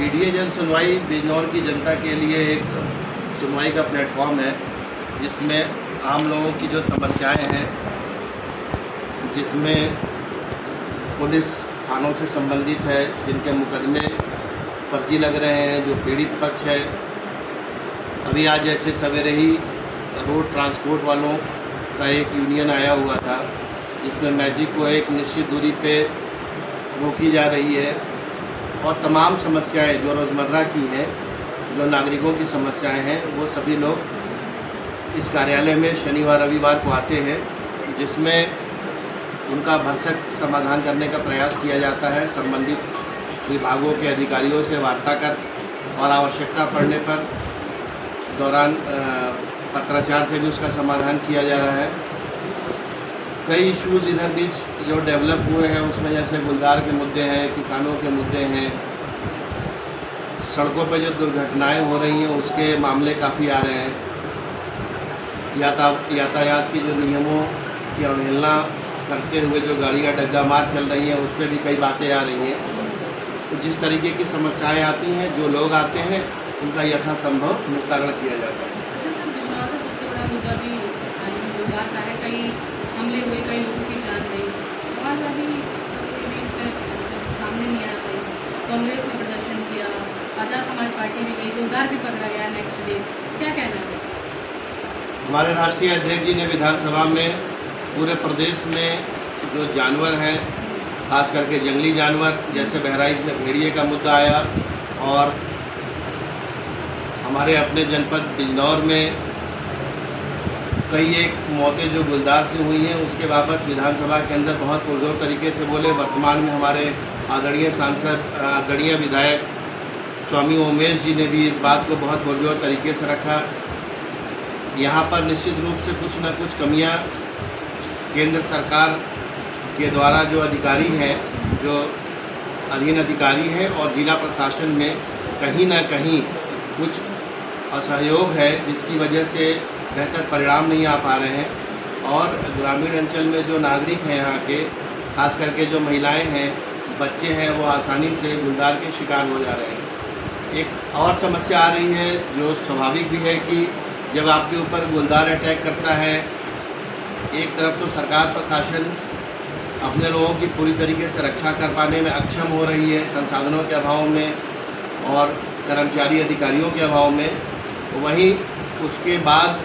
PDA जन सुनवाई बिजनौर की जनता के लिए एक सुनवाई का प्लेटफॉर्म है, जिसमें आम लोगों की जो समस्याएं हैं, जिसमें पुलिस थानों से संबंधित है, जिनके मुकदमे फर्जी लग रहे हैं, जो पीड़ित पक्ष है। अभी आज जैसे सवेरे ही रोड ट्रांसपोर्ट वालों का एक यूनियन आया हुआ था, जिसमें मैजिक को एक निश्चित दूरी पे रोकी जा रही है और तमाम समस्याएं जो रोज़मर्रा की हैं, जो नागरिकों की समस्याएं हैं, वो सभी लोग इस कार्यालय में शनिवार रविवार को आते हैं, जिसमें उनका भरसक समाधान करने का प्रयास किया जाता है। संबंधित विभागों के अधिकारियों से वार्ता कर और आवश्यकता पड़ने पर दौरान पत्राचार से भी उसका समाधान किया जा रहा है। कई इश्यूज़ इधर बीच जो डेवलप हुए हैं, उसमें जैसे गुलदार के मुद्दे हैं, किसानों के मुद्दे हैं, सड़कों पर जो दुर्घटनाएं हो रही हैं उसके मामले काफ़ी आ रहे हैं, यातायात के जो नियमों की अवहेलना करते हुए जो गाड़ियां डग्गा मार चल रही हैं, उस पर भी कई बातें आ रही हैं। तो जिस तरीके की समस्याएं आती हैं, जो लोग आते हैं, उनका यथासंभव निस्तारण किया जाता है। अच्छा सर, बिजनौर का सबसे बड़ा मुद्दा भी गुलदार का है। कई हमले हुए, कई लोगों की जान गई। समाजवादी कोई भी इस पर सामने नहीं आ पाई। कांग्रेस ने प्रदर्शन किया, आज़ाद समाज पार्टी भी गई, गुलदार भी पकड़ा गया नेक्स्ट डे। क्या कहना है इसमें? हमारे राष्ट्रीय अध्यक्ष जी ने विधानसभा में पूरे प्रदेश में जो जानवर हैं, खास करके जंगली जानवर, जैसे बहराइच में भेड़िए का मुद्दा आया, और हमारे अपने जनपद बिजनौर में कई एक मौतें जो गुलदार से हुई हैं, उसके बाबत विधानसभा के अंदर बहुत पुरजोर तरीके से बोले। वर्तमान में हमारे आदरणीय सांसद, आदरणीय विधायक स्वामी उमेश जी ने भी इस बात को बहुत पुरजोर तरीके से रखा। यहाँ पर निश्चित रूप से कुछ न कुछ कमियाँ केंद्र सरकार के द्वारा जो अधिकारी हैं, जो अधीन अधिकारी हैं, और जिला प्रशासन में कहीं ना कहीं कुछ असहयोग है, जिसकी वजह से बेहतर परिणाम नहीं आ पा रहे हैं। और ग्रामीण अंचल में जो नागरिक हैं यहाँ के, खास करके जो महिलाएं हैं, बच्चे हैं, वो आसानी से गुलदार के शिकार हो जा रहे हैं। एक और समस्या आ रही है, जो स्वाभाविक भी है, कि जब आपके ऊपर गुलदार अटैक करता है, एक तरफ तो सरकार प्रशासन अपने लोगों की पूरी तरीके से रक्षा कर पाने में अक्षम हो रही है, संसाधनों के अभाव में और कर्मचारी अधिकारियों के अभाव में। वहीं उसके बाद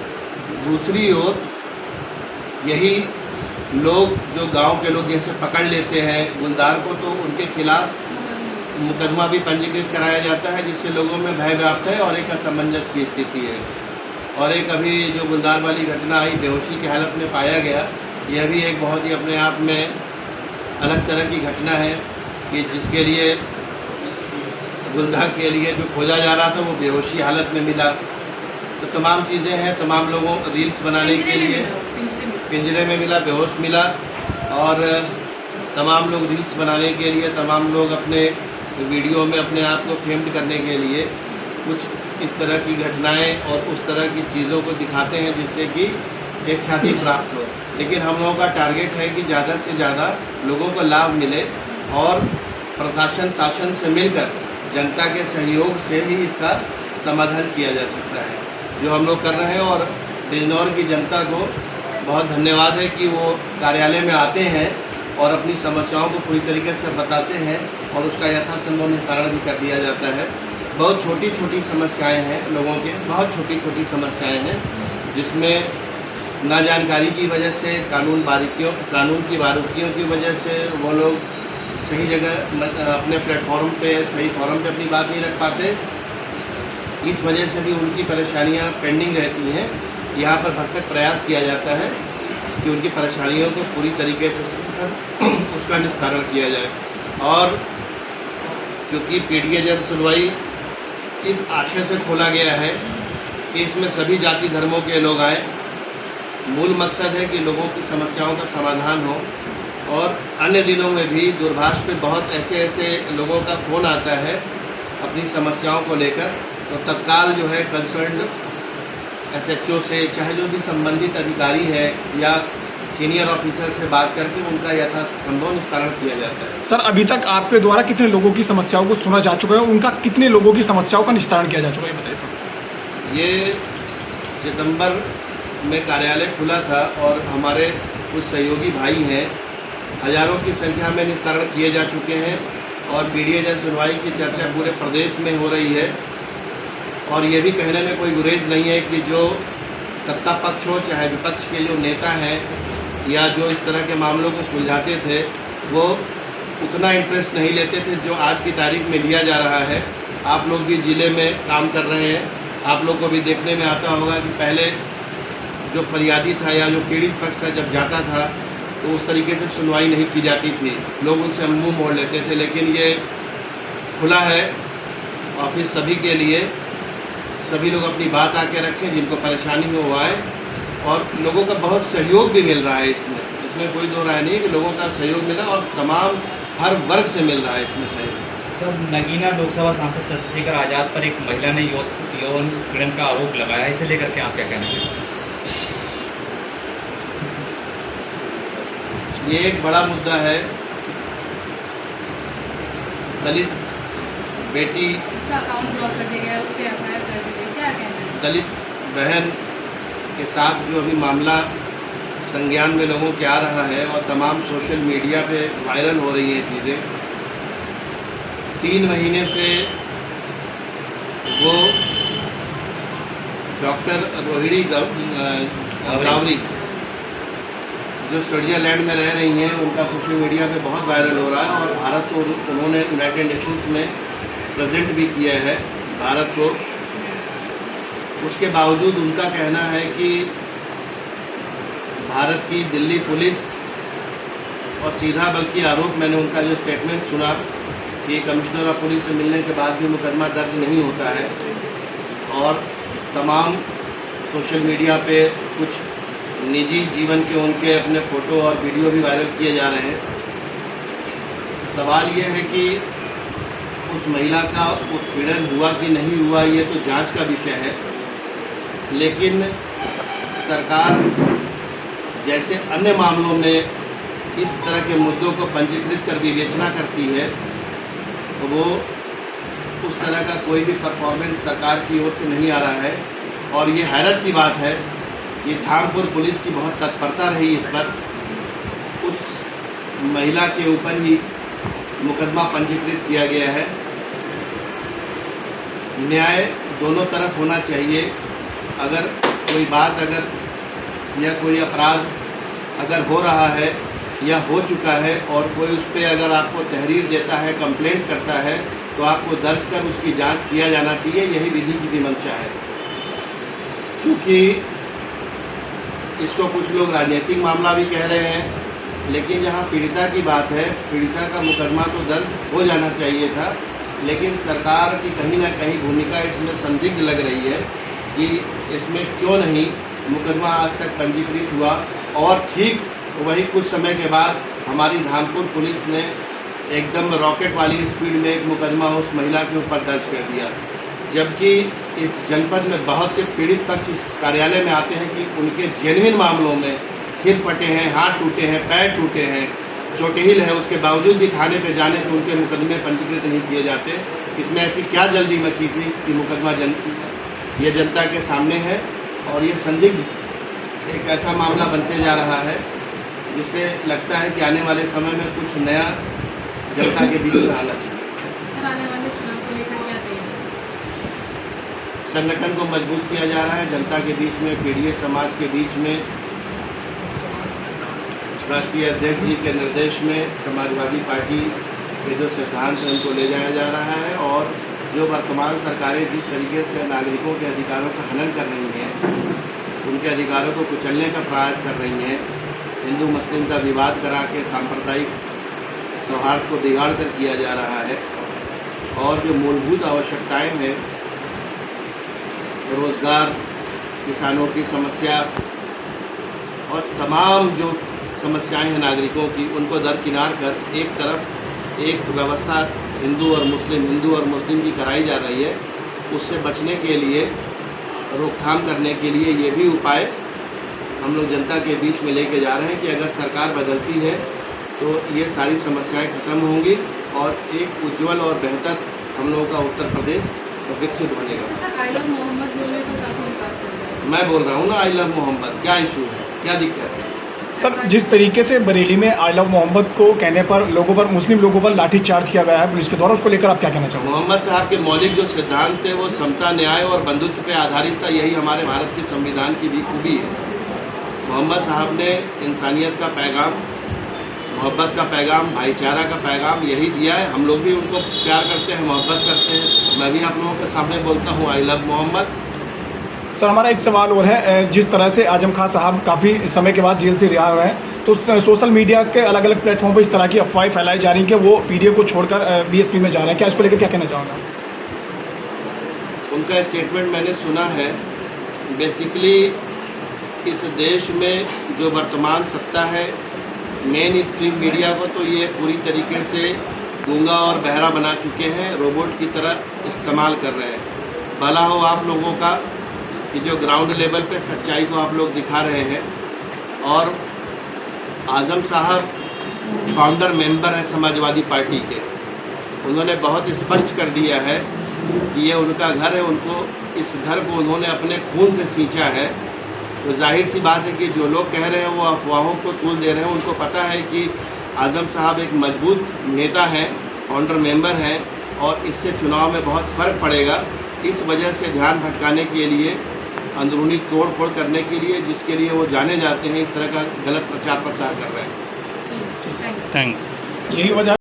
दूसरी ओर यही लोग, जो गांव के लोग जैसे पकड़ लेते हैं गुलदार को, तो उनके खिलाफ मुकदमा भी पंजीकृत कराया जाता है, जिससे लोगों में भय व्याप्त है और एक असमंजस की स्थिति है। और एक अभी जो गुलदार वाली घटना आई, बेहोशी की हालत में पाया गया, यह भी एक बहुत ही अपने आप में अलग तरह की घटना है, कि जिसके लिए गुलदार के लिए जो खोजा जा रहा था, वो बेहोशी हालत में मिला। तो तमाम चीज़ें हैं, तमाम लोगों रील्स बनाने के लिए पिंजरे में मिला, बेहोश मिला, और तमाम लोग रील्स बनाने के लिए, तमाम लोग अपने वीडियो में अपने आप को फेम्ड करने के लिए कुछ इस तरह की घटनाएं और उस तरह की चीज़ों को दिखाते हैं, जिससे कि एक ख्याति प्राप्त हो। लेकिन हम लोगों का टारगेट है कि ज़्यादा से ज़्यादा लोगों को लाभ मिले, और प्रशासन शासन से मिलकर जनता के सहयोग से ही इसका समाधान किया जा सकता है, जो हम लोग कर रहे हैं। और बिजनौर की जनता को बहुत धन्यवाद है कि वो कार्यालय में आते हैं और अपनी समस्याओं को पूरी तरीके से बताते हैं, और उसका यथासंभव निस्तारण भी कर दिया जाता है। बहुत छोटी छोटी समस्याएं हैं लोगों के, बहुत छोटी छोटी समस्याएं हैं, जिसमें ना जानकारी की वजह से, कानून की बारीकियों की वजह से वो लोग सही जगह अपने प्लेटफॉर्म पे, सही फोरम पे अपनी बात नहीं रख पाते। इस वजह से भी उनकी परेशानियां पेंडिंग रहती हैं। यहाँ पर भरसक प्रयास किया जाता है कि उनकी परेशानियों को पूरी तरीके से सुनकर उसका निस्तारण किया जाए। और क्योंकि पीडीए जन सुनवाई इस आशय से खोला गया है कि इसमें सभी जाति धर्मों के लोग आए, मूल मकसद है कि लोगों की समस्याओं का समाधान हो। और अन्य दिनों में भी दूरभाष पे बहुत ऐसे लोगों का फ़ोन आता है अपनी समस्याओं को लेकर, तो तत्काल जो है कंसर्न एसएचओ से, चाहे जो भी संबंधित अधिकारी है या सीनियर ऑफिसर से बात करके उनका यथासंभव निस्तारण किया जाता है। सर, अभी तक आपके द्वारा कितने लोगों की समस्याओं को सुना जा चुका है, उनका कितने लोगों की समस्याओं का निस्तारण किया जा चुका है, ये बताइए थोड़ा। ये सितंबर में कार्यालय खुला था और हमारे कुछ सहयोगी भाई हैं, हजारों की संख्या में निस्तारण किए जा चुके हैं और पीडीए जन सुनवाई की चर्चा पूरे प्रदेश में हो रही है। और ये भी कहने में कोई गुरेज नहीं है कि जो सत्ता पक्ष हो चाहे विपक्ष के जो नेता हैं या जो इस तरह के मामलों को सुलझाते थे, वो उतना इंटरेस्ट नहीं लेते थे जो आज की तारीख में लिया जा रहा है। आप लोग भी ज़िले में काम कर रहे हैं, आप लोग को भी देखने में आता होगा कि पहले जो फरियादी था या जो पीड़ित पक्ष था जब जाता था तो उस तरीके से सुनवाई नहीं की जाती थी, लोग उनसे मुंह मोड़ लेते थे। लेकिन ये खुला है ऑफिस सभी के लिए, सभी लोग अपनी बात आके रखें, जिनको परेशानी हो वो आए। और लोगों का बहुत सहयोग भी मिल रहा है इसमें कोई दो राय नहीं कि लोगों का सहयोग मिल रहा है और तमाम हर वर्ग से मिल रहा है इसमें सहयोग। सर, नगीना लोकसभा सांसद चंद्रशेखर आज़ाद पर एक महिला ने यौन पीड़न का आरोप लगाया है, इसे लेकर के आप क्या कहना चाहते हैं? ये एक बड़ा मुद्दा है। दलित बेटी, उसका अकाउंट ब्लॉक कर दिया गया, उसके एफआईआर कर दी गई, क्या कहना है? दलित बहन के साथ जो अभी मामला संज्ञान में लोगों के आ रहा है और तमाम सोशल मीडिया पे वायरल हो रही हैं चीज़ें। 3 महीने से वो डॉक्टर रोहिणी गावरी जो स्विट्जरलैंड में रह रही हैं, उनका सोशल मीडिया पे बहुत वायरल हो रहा है और भारत को उन्होंने यूनाइटेड नेशंस में प्रेजेंट भी किया है भारत को। उसके बावजूद उनका कहना है कि भारत की दिल्ली पुलिस और सीधा बल्कि आरोप, मैंने उनका जो स्टेटमेंट सुना कि कमिश्नर ऑफ पुलिस से मिलने के बाद भी मुकदमा दर्ज नहीं होता है और तमाम सोशल मीडिया पे कुछ निजी जीवन के उनके अपने फ़ोटो और वीडियो भी वायरल किए जा रहे हैं। सवाल ये है कि उस महिला का उत्पीड़न हुआ कि नहीं हुआ, ये तो जांच का विषय है। लेकिन सरकार जैसे अन्य मामलों में इस तरह के मुद्दों को पंजीकृत कर विवेचना करती है, तो वो उस तरह का कोई भी परफॉर्मेंस सरकार की ओर से नहीं आ रहा है। और ये हैरत की बात है कि धामपुर पुलिस की बहुत तत्परता रही इस पर, उस महिला के ऊपर ही मुकदमा पंजीकृत किया गया है। न्याय दोनों तरफ होना चाहिए। अगर कोई बात या कोई अपराध अगर हो रहा है या हो चुका है और कोई उस पर अगर आपको तहरीर देता है, कंप्लेंट करता है, तो आपको दर्ज कर उसकी जांच किया जाना चाहिए। यही विधि की भी मंशा है। चूँकि इसको कुछ लोग राजनीतिक मामला भी कह रहे हैं, लेकिन जहाँ पीड़िता की बात है, पीड़िता का मुकदमा तो दर्ज हो जाना चाहिए था। लेकिन सरकार की कहीं ना कहीं भूमिका इसमें संदिग्ध लग रही है कि इसमें क्यों नहीं मुकदमा आज तक पंजीकृत हुआ। और ठीक वही कुछ समय के बाद हमारी धामपुर पुलिस ने एकदम रॉकेट वाली स्पीड में एक मुकदमा उस महिला के ऊपर दर्ज कर दिया, जबकि इस जनपद में बहुत से पीड़ित पक्ष इस कार्यालय में आते हैं कि उनके जेन्युइन मामलों में सिर फटे हैं, हाथ टूटे हैं, पैर टूटे हैं, चोटेहिल है, उसके बावजूद भी थाने पे जाने पे उनके मुकदमे पंजीकृत नहीं किए जाते। इसमें ऐसी क्या जल्दी मची थी कि मुकदमा ये जनता के सामने है और ये संदिग्ध एक ऐसा मामला बनते जा रहा है जिससे लगता है कि आने वाले समय में कुछ नया जनता के बीच में आना चाहिए। सर, आने वाले चुनाव को लेकर क्या तैयारी? संगठन को मजबूत किया जा रहा है, जनता के बीच में, पीड़ित समाज के बीच में। राष्ट्रीय अध्यक्ष जी के निर्देश में समाजवादी पार्टी के जो सिद्धांत हैं उनको ले जाया जा रहा है और जो वर्तमान सरकारें जिस तरीके से नागरिकों के अधिकारों का हनन कर रही हैं, उनके अधिकारों को कुचलने का प्रयास कर रही हैं, हिंदू मुस्लिम का विवाद करा के सांप्रदायिक सौहार्द को बिगाड़ कर किया जा रहा है और जो मूलभूत आवश्यकताएं हैं, रोजगार, किसानों की समस्या और तमाम जो समस्याएं हैं नागरिकों की, उनको दरकिनार कर एक तरफ एक व्यवस्था हिंदू और मुस्लिम की कराई जा रही है। उससे बचने के लिए, रोकथाम करने के लिए ये भी उपाय हम लोग जनता के बीच में लेके जा रहे हैं कि अगर सरकार बदलती है तो ये सारी समस्याएं खत्म होंगी और एक उज्जवल और बेहतर हम लोगों का उत्तर प्रदेश विकसित बनेगा। सर आई लव मोहम्मद बोले तो काफ़ी बात चल रहा है। मैं बोल रहा हूँ ना, आई लव मोहम्मद, क्या इशू है, क्या दिक्कत है? सर जिस तरीके से बरेली में आई लव मोहम्मद को कहने पर लोगों पर, मुस्लिम लोगों पर लाठीचार्ज किया गया है पुलिस के द्वारा, उसको लेकर आप क्या कहना चाहोगे? मोहम्मद साहब के मौलिक जो सिद्धांत थे वो समता, न्याय और बंधुत्व पे आधारित था। यही हमारे भारत के संविधान की भी खूबी है। मोहम्मद साहब ने इंसानियत का पैगाम, मोहब्बत का पैगाम, भाईचारा का पैगाम यही दिया है। हम लोग भी उनको प्यार करते हैं, मोहब्बत करते हैं। मैं भी आप लोगों के सामने बोलता हूँ आई लव मोहम्मद। सर हमारा एक सवाल और है, जिस तरह से आजम खान साहब काफ़ी समय के बाद जेल से रिहा हुए हैं, तो सोशल मीडिया के अलग अलग प्लेटफॉर्म पर इस तरह की अफवाहें फैलाई जा रही हैं कि वो पीडीए को छोड़कर बीएसपी में जा रहे हैं, क्या इसको लेकर क्या कहना चाहोगे? उनका स्टेटमेंट मैंने सुना है। बेसिकली इस देश में जो वर्तमान सत्ता है, मेन स्ट्रीम मीडिया को तो ये पूरी तरीके से गूंगा और बहरा बना चुके हैं, रोबोट की तरह इस्तेमाल कर रहे हैं। भला हो आप लोगों का कि जो ग्राउंड लेवल पे सच्चाई को आप लोग दिखा रहे हैं। और आजम साहब फाउंडर मेंबर हैं समाजवादी पार्टी के। उन्होंने बहुत स्पष्ट कर दिया है कि ये उनका घर है, उनको इस घर को उन्होंने अपने खून से सींचा है। तो जाहिर सी बात है कि जो लोग कह रहे हैं वो अफवाहों को तूल दे रहे हैं। उनको पता है कि आजम साहब एक मजबूत नेता हैं, फाउंडर मेंबर हैं और इससे चुनाव में बहुत फ़र्क पड़ेगा। इस वजह से ध्यान भटकाने के लिए, अंदरूनी तोड़ फोड़ करने के लिए, जिसके लिए वो जाने जाते हैं, इस तरह का गलत प्रचार प्रसार कर रहे हैं। Thank you. यही वजह